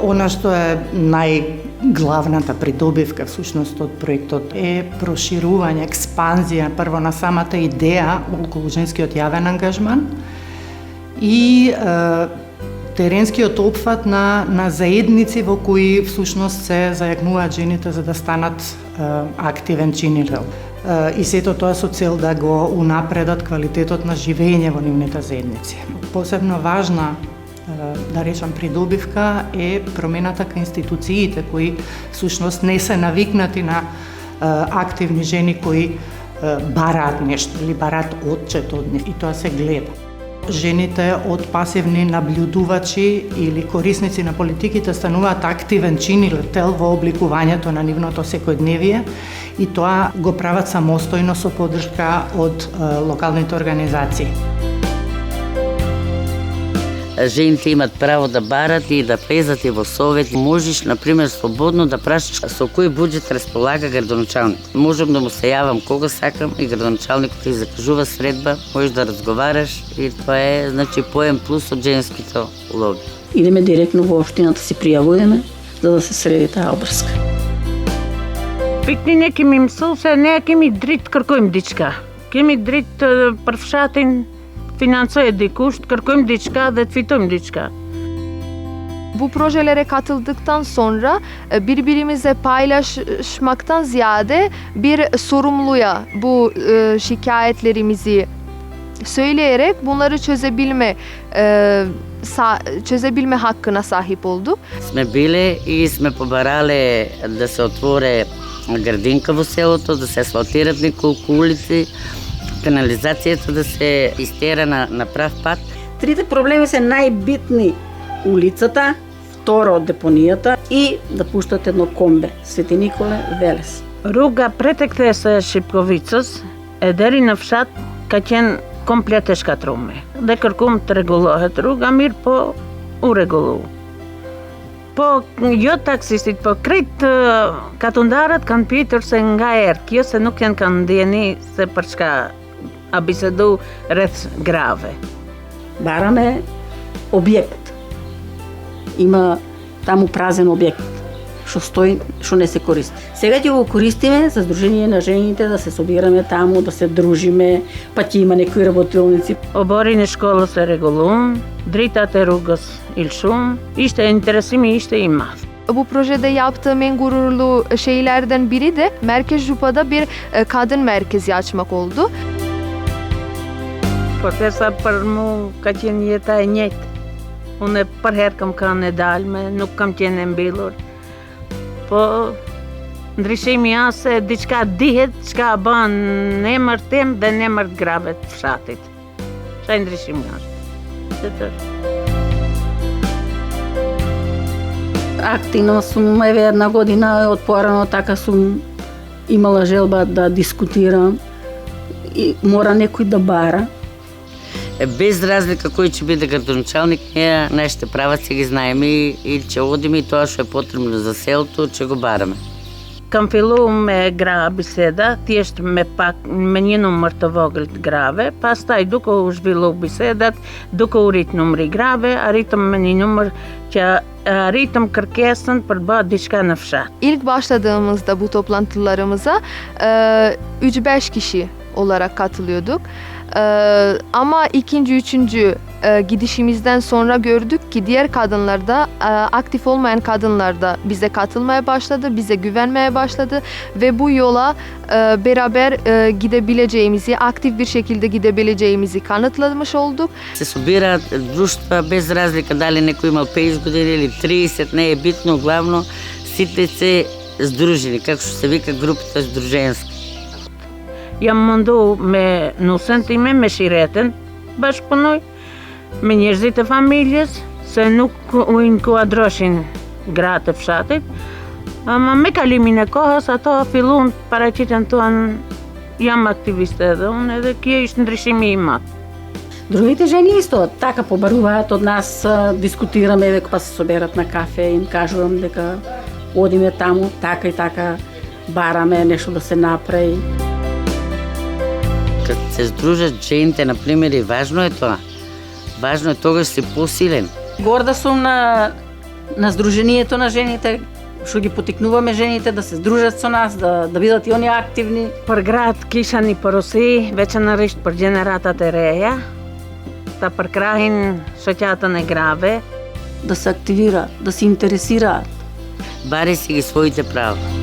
Она што е најглавната придобивка всушност од проектот е проширување, експанзија прво на самата идеја околу женскиот јавен ангажман и теренскиот опфат на заедници во кои всушност се зајакнуваат жените за да станат активен чинител. И сето тоа со цел да го унапредат квалитетот на живење во нивните заедници. Посебно важна, да речам, придобивка е промената кај институциите кои всушност не се навикнати на активни жени кои бараат нешто или бараат отчет од нив и тоа се гледа. Жените од пасивни наблюдувачи или корисници на политиките стануваат активен чинител во обликувањето на нивното секојдневие и тоа го прават самостојно со поддршка од локалните организации. Жените имат право да барат и да влезат и во совет. Можеш, например, слободно да прашаш со кој буџет располага градоначалник. Можам да му се јавам кога сакам и градоначалникот ти закажува средба, можеш да разговараш и тоа е, значи, поем плюс од женските улоги. Идеме директно во општината, се пријавуваме за да се среди таа обрска. Питни неки ми мисол се неки ми дрит каркоим дичка. Ке ми дрит првшатин finansöje dikush, kërkojmë diçka dhe të fitojmë diçka. Bu projelere katıldıktan sonra birbirimize paylaşmaktan ziyade bir sorumluya bu şikayetlerimizi söyleyerek bunları çözebilme hakkına sahip olduk. Сме биле и сме побарале да се отворе градинка во селото, да се асфалтират неколку улици, канализацијата да се изтера на прав пат. Трите проблеми се најбитни: улицата, второ депонијата и да пуштат едно комбе, Свети Николе, Велес. Rruga pretekthese Shqipkovicës e deri në fshat ka qenë komplet e shkatrume. Dhe kërkum të rregullohet rruga, mirë po u rregullu. Po jo taksistit, po krejt katundarët kanë pyetur se nga erë, kjo se nuk janë kanë ndjeni se për çka a bisedu rreth grave. Бараме објект. Има таму празен објект што стои, што не се користи. Сега ќе го користиме за Сдружение на жените, да се собираме таму, да се дружиме, па ќе има некои работилници. Oborin e shkollës e rregulluam, dritat e rrugës ilshum, ishte interesimi ishte i madh. Bu projede yaptığım en gururlu şeylerden biri de Merkez Jupa'da bir kadın merkezi açmak oldu. Protesta për mu ka qenë jeta e njëjtë. Unë për herë kam kanë e dalme, nuk kam qenë e mbyllur. Po ndryshimi janë se diçka dihet, çka bën në emër tim dhe në emër të grave të fshatit. Çfarë ndryshimi është? Активно сум, еве една година од порано така сум имала желба да дискутирам и мора некој да бара. Без разлика кој ќе биде градоначалник, ние нашите права си ги знаеме и ќе одиме и тоа што е потребно за селото, ќе го бараме. Kam fillu me gra biseda, thjesht me një numër të vogël të grave, pastaj duke u zhvillu bisedat, duke u rrit numri grave, arritëm me një numër që arritëm kërkesën për bërë diçka në fshat. İlk başladığımızda bu toplantılarımıza 3-5 kişi olarak katılıyorduk. Ama ikinci, üçüncü gidişimizden sonra gördük ki diğer kadınlar da aktif olmayan kadınlar da bize katılmaya başladı, bize güvenmeye başladı ve bu yola beraber gidebileceğimizi, aktif bir şekilde gidebileceğimizi kanıtlamış olduk. Се собираат друштва без разлика дали некој имал 50 години или 30, не е битно, главно сите се здружени, како што се вика групата здруженска. Jam mundu me nusën time, me shiretën, bashkëpunoj me njerëzit e familjes, se nuk u inkuadroshin gratë e fshatit, ama me kalimin e kohës ato fillun paraqiten tuan jam aktiviste edhe unë edhe kjo ishte ndryshimi i madh. Другите жени исто така побаруваат од нас, дискутираме, еве па се соберат на кафе, им кажувам дека одиме таму, така и така бараме нешто да се направи. Кога се здружат жените, например, и важно е тоа. Важно е тогаш си посилен. Горда сум на на Сдруженијето на жените, што ги потикнуваме жените да се здружат со нас, да бидат и они активни. Për gratë kisha një porosi veçanërisht për gjeneratat e reja, ta përkrahin shoqatën e grave. Да се активираат, да се интересираат. Бари си ги своите права.